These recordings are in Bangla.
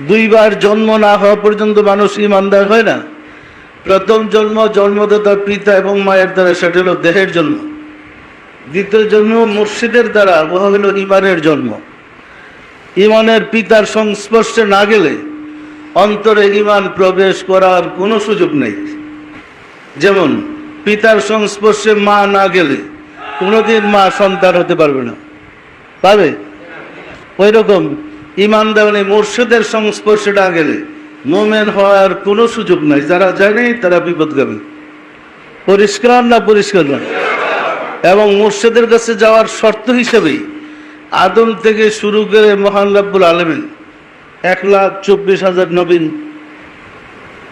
দুইবার জন্ম না হওয়া পর্যন্ত মানুষ ইমানদার হয় না। প্রথম জন্ম জন্মদাতা পিতা এবং মায়ের দ্বারা, সেটা হলো দেহের জন্ম। দ্বিতীয় জন্ম মুর্শিদের দ্বারা, ও হলো ইমানের জন্ম। ইমানের পিতার সংস্পর্শে না গেলে অন্তরে ইমান প্রবেশ করার কোনো সুযোগ নেই। যেমন পিতার সংস্পর্শে মা না গেলে কোনোদিন মা সন্তান হতে পারবে না, পাবে? ওই রকম ইমানদার মুর্শিদের সংস্পর্শে না গেলে মোমেন হওয়ার কোনো সুযোগ নাই। যারা জানে তারা বিপদগামী। পরিষ্কার না? পরিষ্কার না? এবং মুর্শিদের কাছে যাওয়ার শর্ত হিসেবেই আদম থেকে শুরু করে মহান রব্বুল আলামিন 1,24,000 নবী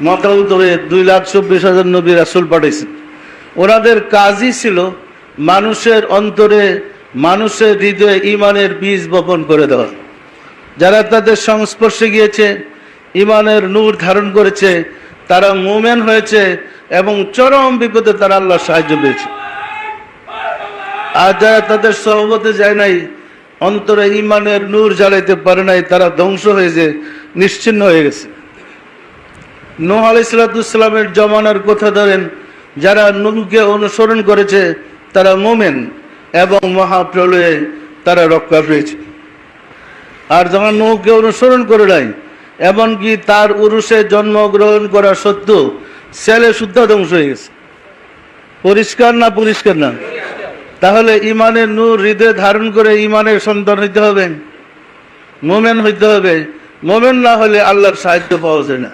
মতামত হয়ে 2,24,000 নবী রাসূল পাঠাইছেন। ওনাদের কাজই ছিল মানুষের অন্তরে, মানুষের হৃদয়ে ইমানের বীজ বপন করে দেওয়া। যারা তাদের সংস্পর্শে গিয়েছে, ইমানের নূর ধারণ করেছে, তারা মুমিন হয়েছে এবং চরম বিপদে তারা আল্লাহর সাহায্য পেয়েছে। আর যারা তাদের সহবতে যায় নাই, অন্তরে ইমানের নূর জ্বালাইতে পারে নাই, তারা ধ্বংস হয়েছে, নিশ্চিহ্ন হয়ে গেছে। নূহ আলাইহিস সালামের জমানার কথা ধরেন, যারা নূহকে অনুসরণ করেছে তারা মুমিন এবং মহাপ্রলয়ে তারা রক্ষা পেয়েছে। আর যখন নূহকে অনুসরণ করে নাই, এমনকি তার উরুসে জন্মগ্রহণ করা সত্ত্বেও ছেলে শুদ্ধ ধ্বংস হয়ে গেছে। পরিষ্কার না? পরিষ্কার না? তাহলে ইমানের নূর হৃদয়ে ধারণ করে ইমানের সন্তান হইতে হবে, মুমিন হইতে হবে। মুমিন না হলে আল্লাহর সাহায্য পাওয়া যায় না।